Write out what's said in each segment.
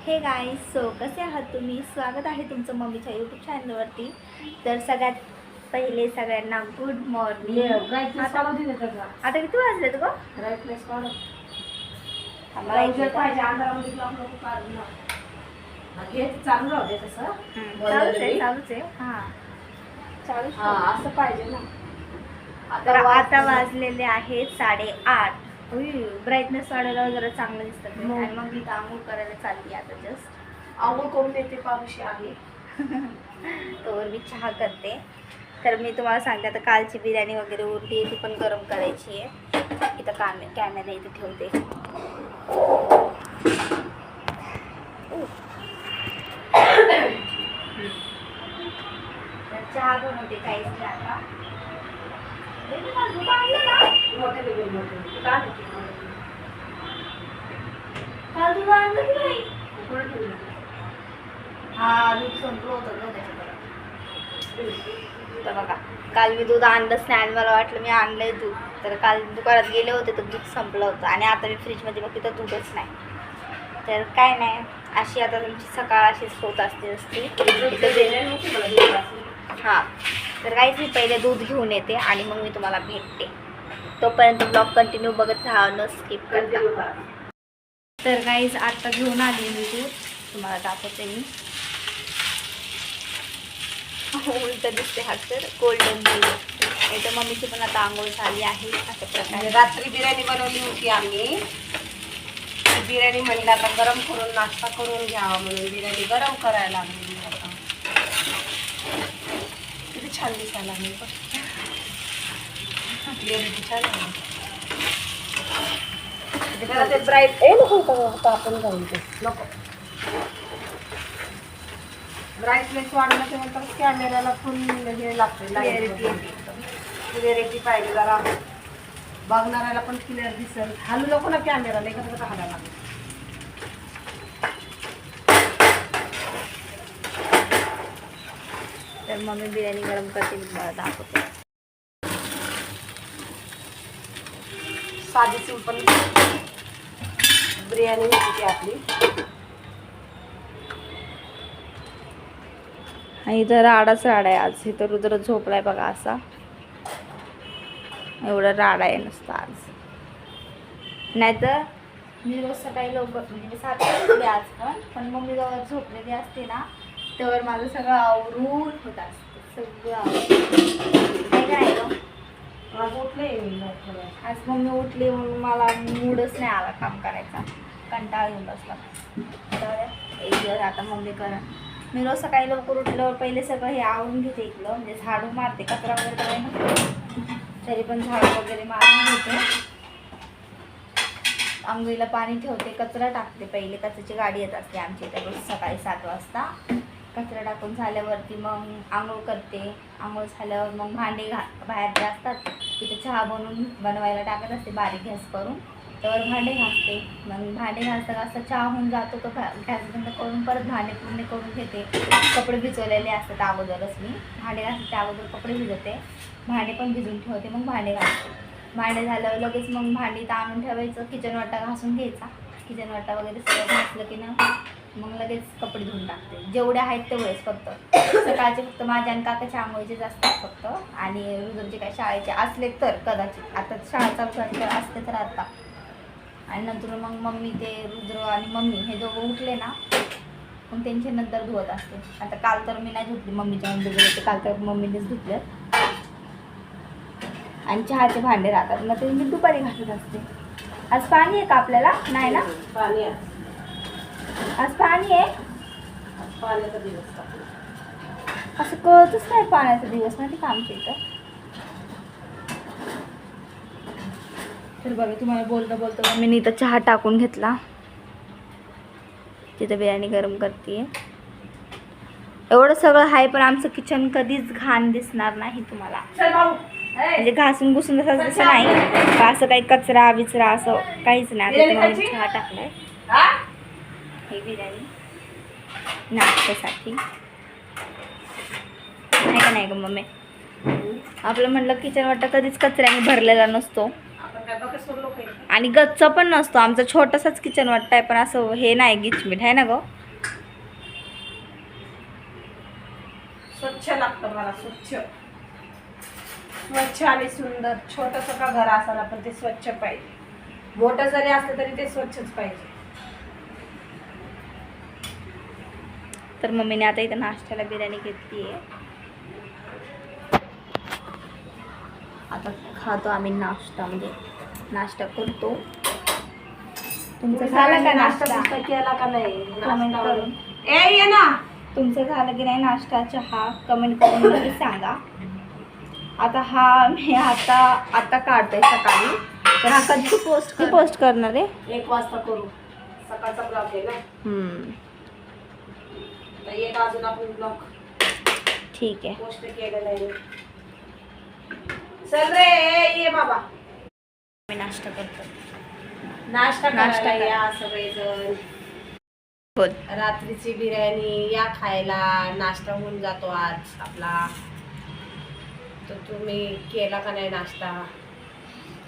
हे guys, so कसे आहात तुम्ही? स्वागत आहे तुमचं मम्मीच्या यूट्यूब चॅनलवरती. तर सगळ्यात पहिले सगळ्यांना गुड मॉर्निंग. आता किती वाजलेत गं? चालूच आहे. हां, चालूच असं पाहिजे ना. तर आता वाजलेले आहेत 8:30. ब्राईटनेस वाढायला जरा चांगलं दिसतं ते. आणि मग मी आंघोळ करायला चालली आता जस्ट. आंघोळ करून येते पावशी आहे. तर मी चहा करते. तर मी तुम्हाला सांगते, आता कालची बिर्याणी वगैरे उरली, ती पण गरम करायची आहे. इथं कॅमेरा इथे ठेवते. चहा बनवते काहीच नाही आता. काल तुझं आणलं की नाही? हा, दूध संपलं होतं गं त्याच्याकडं. तर बघा, काल मी दूध आणलंच नाही आणि मला वाटलं मी आणलंय दूध. तर काल दुकानात गेले होते तर दूध संपलं होतं आणि आता मी फ्रीजमध्ये बघते तर दूधच नाही. तर काय नाही, अशी आता तुमची सकाळ अशीच होत असते. हां, तर काहीच मी पहिले दूध घेऊन येते आणि मग मी तुम्हाला भेटते. तोपर्यंत ब्लॉग कंटिन्यू बघत राहा, न स्किप करता. तर गाईज, आता घेऊन आली मी दूध, तुम्हाला दाखवते मी. उलट दिसते हा, तर गोल्डन दूध. तर मम्मीची पण आता आंघोळ झाली आहे. अशा प्रकारे रात्री बिर्याणी बनवली होती आम्ही. बिर्याणी म्हणलं आता गरम करून नाश्ता करून घ्यावा म्हणून बिर्याणी गरम करायला लागली. आता किती छान दिसायला लागली पण छान ते ब्राईट नको आपण जाऊन ते नको. ब्राईटनेस वाढलं ते नंतर कॅमेऱ्याला फुल हे लागते. क्लिअरिटी पाहिजे जरा, बघणाऱ्याला पण क्लिअर दिसेल. हलू नको ना कॅमेरा, नाही कसं हलायला लागेल. तर मम्मी बिर्याणी गरम करते, मी तुम्हाला दाखवते. साधी सिंपल बिर्याणी होती ती आपली. इथं राडाच राडा आहे आज. इथं रुद्र झोपलाय बघा असा. एवढं राडा आहे नुसतं आज. नाहीतर मी रोज सकाळी लवकर, म्हणजे मी 7 वाजले आज पण मम्मी जेव्हा झोपलेली असते ना, तेव्हा माझं सगळं आवरून होत असतं. सगळं काय गं, आज उठले आज मम्मी उठली म्हणून मला मूडच नाही आला काम करायचा. कंटाळा येऊन बसला. तर एक दिवस आता मम्मी करा. मी रोज सकाळी लवकर उठल्यावर पहिले सगळं हे आवरून घेते. इथलं म्हणजे झाडू मारते, कचरा वगैरे काय नसतो तरी पण झाडू वगैरे मारून घेते. आंघोळीला पाणी ठेवते, कचरा टाकते. पहिले कचऱ्याची गाडी येत असते आमची इथे रोज सकाळी 7 वाजता. कचरा टाकून झाल्यावरती मग आंघोळ करते. आंघोळ झाल्यावर मग भांडे बाहेर जे असतात तिथे चहा बनवायला टाकत असते बारीक गॅस करून. त्यावर भांडे घासते. मग भांडे घासता चहा होऊन जातो, तो गॅस बंद करून परत भांडे पूर्ण करून घेते. कपडे भिजवलेले असतात अगोदरच. मी भांडे घासते अगोदर, कपडे भिजवते, भांडे पण भिजून ठेवते, मग भांडे घासते. भांडे झाल्यावर लगेच मग भांडी ताणून ठेवायचं. किचन वाटा घासून घ्यायचा. किचन वाटा वगैरे सगळं घासलं की ना मग लगेच कपडे धुवून टाकते. जेवढे आहेत तेवढेच फक्त. सकाळचे फक्त माझ्या आणि काकाच्या आंघोळीचेच असतात फक्त. आणि रुद्रचे काय शाळेचे असले तर कदाचित, आता शाळा चालू झाली असते तर आता. आणि नंतर मग मम्मी, ते रुद्र आणि मम्मी हे दोघं उठले ना मग त्यांचे नंतर धुवत असते. आता काल तर मी नाही धुतली, मम्मीच्या नंतर काल तर मम्मीनेच धुतले. आणि चहाचे भांडे राहतात मग ते मी दुपारी घासत असते. आज पाणी आहे का आपल्याला? नाही ना, पाणी आहे. आज पाणी आहे. पाण्याचा दिवस असं कळतच नाही पाण्याचा दिवस नाही का आमच्या इथं. तर बघा, तुम्हाला बोलता मी इथं चहा टाकून घेतला. तिथं बिर्याणी गरम करते. एवढं सगळं आहे पण आमचं किचन कधीच घाण दिसणार नाही तुम्हाला. म्हणजे घासून घुसून असं नाही, असं काही कचरा बिचरा असं काहीच नाही. आता तुम्हाला चहा टाकलाय. ही बिर्याणी नाश्त्यासाठी नाही का, नाही का मम्मी? आपलं म्हटलं किचन वाटा कधीच कचऱ्याने भरलेला नसतो. काय बघा लोक आहेत. आणि गच्च पण नसतो, आमचा छोटासाच किचन वाटतंय, पण असं हे नाही गिचमीट आहे ना गं. स्वच्छ लागतं मला, स्वच्छ स्वच्छ आणि सुंदर. छोटंसं का घर असायला पण ते स्वच्छ पाहिजे. मोठं जरी असलं तरी ते स्वच्छच पाहिजे. तर मम्मीने आता इथं नाश्त्याला बिर्याणी घेतली आहे. आता खातो आम्ही नाश्ता, म्हणजे नाश्ता करतो. तुमचं झालं का नाश्ता? नाश्ता केला का नाही? कमेंट करून ये ना. तुमचं झालं की नाही नाश्ता, चहा कमेंट करून नक्की सांगा. आता हा मी आता काढतोय सकाळी, तर हा कधी पोस्ट करणार आहे? 1 वाजता करू. सकाळचा ब्लॉग आहे ना. तर एक अजून आपण ब्लॉग ठीक आहे. पोस्ट केलेला आहे. चल रे ये बाबा. मी नाश्ता करतो. नाश्ता नाश्ता करायला करा. या सगळेजण. बोल. रात्रीची बिर्याणी या खायला. नाश्ता होऊन जातो आज आपला. तर तुम्ही केला का नाही नाश्ता?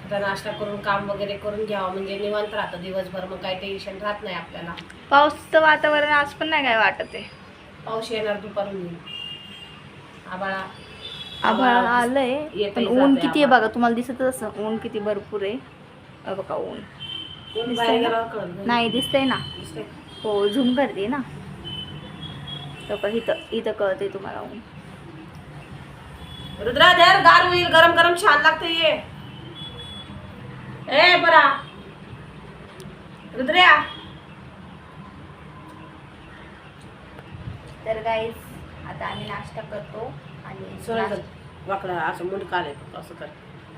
आता नाश्ता करून काम वगैरे करून घ्यावं, म्हणजे निवांत राहतं दिवसभर, मग काही टेन्शन राहत नाही आपल्याला. पावसाचं वातावरण आज पण नाही काय वाटत आहे. पाऊस येणार दुपारून. आबाळा आभाळ आलंय, येतंय पण जातंय ऊन किती आहे आभाळ. बघा, तुम्हाला दिसत असं ऊन किती भरपूर आहे. बघा ऊन कोण दिसतंय बाहेर ना? गेल्यावर कळलं. नाही दिसतंय ना. दिसतंय. हो झूम करते ना, तर का इथं कळते तुम्हाला ऊन. रुद्रा धर, गार होईल. गरम गरम छान लागतं. ये ए बरा रुद्र्या. तर गाईस आता आम्ही नाश्ता करतो आणि सोडायचं वाकडा असं मुंड काढायचं असं कर.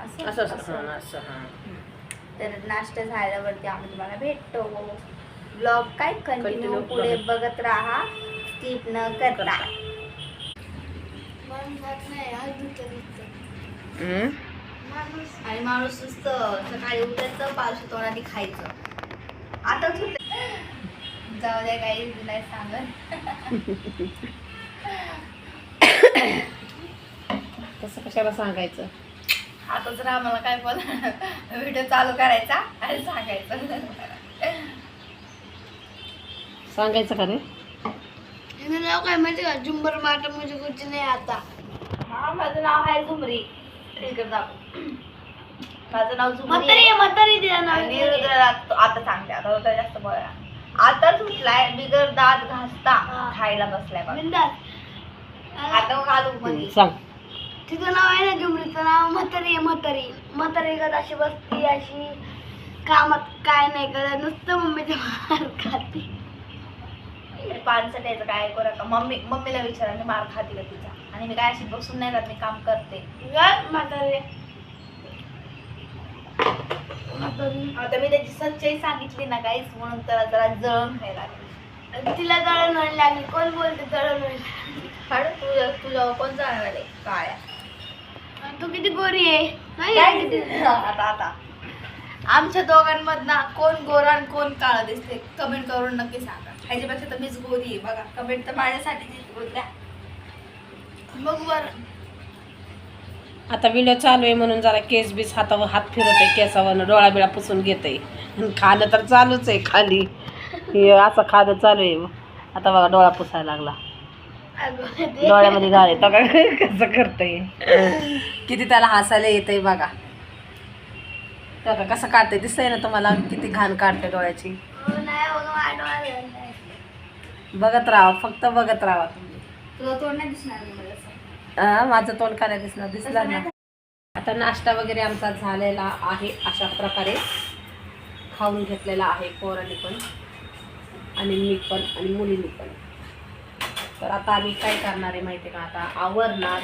असं असं असं. असं असं हां. तर नाश्ता झाल्यावरती आम्ही तुम्हाला भेटतो. ब्लॉग काय कंटिन्यू Continue पुढे बघत. बघत राहा, स्किप न करता. आणि माणूस नुसतं सकाळी उठायचं, पावसात तोंडाने खायचं. आताच होते. जाऊ द्या काही नाही सांगत. तसं कशाला सांगायचं? आता जर आम्हाला काय पण व्हिडिओ चालू करायचा आणि सांगायचं. सांगायचं का रे? नाव काय माहिती का? झुंबर माटा मुझे कुछ नाही आता. हा माझं नाव आहे झुमरी. इकडं दाखव. माझं नाव झुमरी म्हातारी आहे. आहे, म्हातारी तिला नाव आणि आहे. रुद्र आता सांगते, आता रुद्र जास्त बोला. आताच उठलाय, बिगर दात घासता हा. खायला बसलाय बघ. बिंदास. आता घालू मध्ये. सांग. तिचं नाव आहे ना झुमरीचं नाव म्हातारी आहे, म्हातारी. म्हातारी का अशी बसती, अशी कामात काय नाही करत, नुसतं मम्मीच्या मार खाती. पानसट यायचं काय ऐकू नका. मम्मीला विचारा मी मार खाते का तिचा, आणि मी काय अशी बसून नाही राहत, मी काम करते. म्हातारी म्हातारी. आता मी त्याची सच्चाई सांगितली ना काहीच, म्हणून त्याला जरा जळण व्हायला लागली. तिला दळण व्हायला लागली. कोण बोलते दळण व्हायला? हाड तुझ्यावर कोण जाणार आहे काळ्या? तू किती गोरी आहे नाही काय किती किती? आता आमच्या दोघांमधनं कोण गोरा आणि कोण काळा दिसते कमेंट करून नक्की सांगा. ह्याच्यापेक्षा तर मीच गोरी आहे बघा. कमेंट तर माझ्यासाठी द्या. बघ बरं. आता व्हिडिओ चालू आहे म्हणून जरा केस बीस हातावर हात फिरवते, केसावर डोळा बिळा पुसून घेते. खाणं तर चालूच आहे खाली. हे असं खाणं चालू आहे. आता बघा डोळा पुसायला लागला. डोळ्यामध्ये घाल येतो का कसं करतंय. किती त्याला हसायला येतंय बघा. बघा कसं काढतंय, दिसतंय ना तुम्हाला किती घाण काढते डोळ्याची. नाही बघ माझ्या बघत राहा, फक्त बघत राहा तुम्ही. तुला तोंड नाही दिसणार नाही मला असं. माझं तोंड का नाही दिसणार? दिसणार ना. आता नाश्ता वगैरे आमचा झालेला आहे. अशा प्रकारे खाऊन घेतलेला आहे पोरांनी पण आणि मी पण आणि मुलींनी पण. तर आता आम्ही काय करणार आहे माहिती आहे का? आता आवरणार,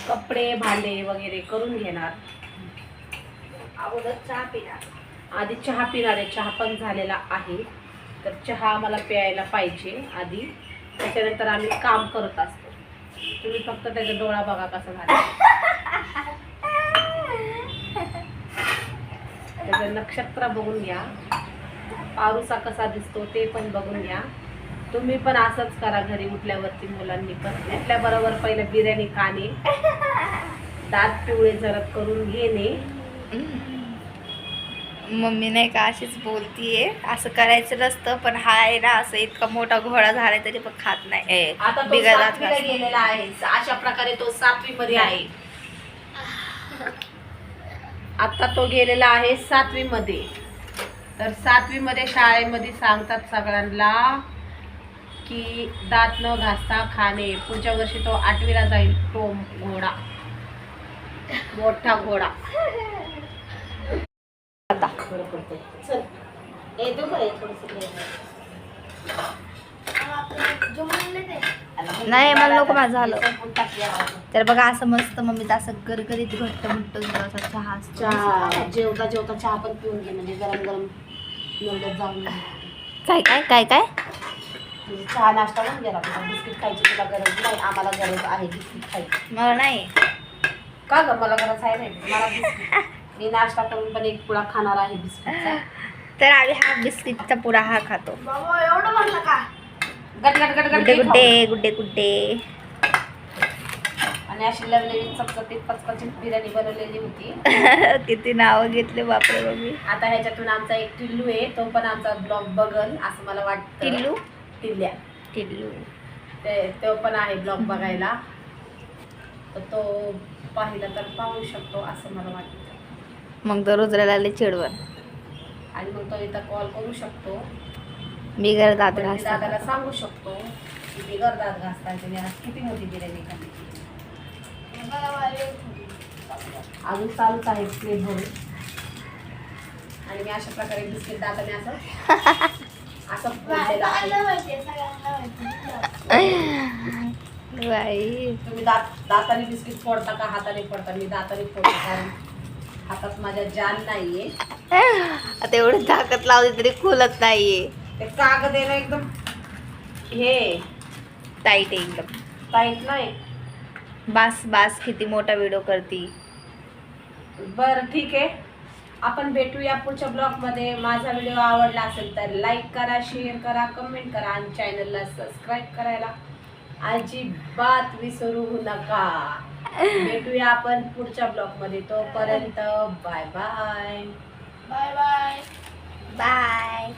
कपडे भांडे वगैरे करून घेणार. अगोदर चहा पिणार. आधी चहा पिणार आहे. चहा पण झालेला आहे. तर चहा आम्हाला प्यायला पाहिजे आधी, त्याच्यानंतर आम्ही काम करत असतो. तुम्ही फक्त त्याचा डोळा बघा कसा झाला, त्याचं नक्षत्र बघून घ्या, पारुसा कसा दिसतो ते पण बघून घ्या. तुम्ही पण असंच करा घरी उठल्यावरती. मुलांनी पण उठल्याबरोबर पहिलं बिर्याणी खाणे, दात पिवळे जरद करून घेणे, मम्मी नाही का अशीच बोलतीये, असं करायचं नसतं, पण हा आहे ना असं इतका मोठा घोडा झालाय तरी पण खात नाही. आता तो बिगर दात 7वीला घासतो. गेलेला आहे. अशा प्रकारे तो 7वी मध्ये आहे. आता तो गेलेला आहे 7वी मध्ये. तर 7वी मध्ये शाळेमध्ये सांगतात सगळ्यांना की दात न घासता खाणे. पुढच्या वर्षी तो 8वीला जाईल. तो घोडा, मोठा घोडा. आता चल येतो का थोडस. नाही मला नको, माझं झालं. तर बघा असं मस्त मम्मीचं असं गरगरीत घट्ट म्हणतो असा चहा असतो. चहा जेवता जेवता चहा पण पिऊन घे, म्हणजे गरम गरम एवढ्यात जाऊन काय काय काय काय म्हणजे चहा नाश्ता पण गेला. तुला बिस्किट खायची तुला गरज नाही, आम्हाला गरज आहे बिस्किट खायची. मला नाही. का ग मला गरज आहे नाही मला बिस्किट. मी नाश्ता करून पण एक पुडा खाणार आहे बिस्किटचा. तर आम्ही हा बिस्किटचा पुडा हा खातो. बाबा एवढं म्हणलं का? गट गट गट गट गुड्डे घे गुड्डे गुड्डे गुड्डे. खाऊ. आणि अशी लवलेली चपचपीत पचपचीत बिर्याणी बनवलेली होती. किती नावं घेतले बापरे मम्मी. आता ह्याच्यातून आमचा एक टिल्लू आहे, तो पण आमचा ब्लॉग बघल असं मला वाटतं. टिल्लू टिल्ल्या टिल्लू तो पण आहे ब्लॉग बघायला. तर तो पाहिला तर पाहू शकतो असं मला वाटतं. मग दररोज रडायला चिडवण. आणि मग तो इथं कॉल करू शकतो. बिगर दात म्हणजे घासतात. दादाला सांगू शकतो की बिगर दात घासताय तुम्ही आज किती मोठी बिर्याणी खाल्ली. अजून चालूच आहे प्लेट भरून. आणि मी अशा प्रकारे बिस्किट दाताने असं फोडलेलं आहे. बाई तुम्ही दाताने बिस्किट फोडता का हाताने फोडता? मी दाताने फोडतो, कारण हातात माझ्या जान नाहीये. आता एवढी ताकद लावली तरी खुलत नाहीये. ते कागद आहे ना एकदम हे टाईट आहे एकदम. टाईट नाही. बास बास किती मोठा व्हिडिओ करती. बरं ठीक आहे, आपण भेटूया पुढच्या ब्लॉगमध्ये. माझा व्हिडिओ आवडला असेल तर लाईक करा, शेअर करा, कमेंट करा आणि चॅनलला सबस्क्राईब करायला अजिबात विसरू नका. भेटूया आपण पुढच्या ब्लॉगमध्ये. तोपर्यंत bye bye. Bye bye. Bye.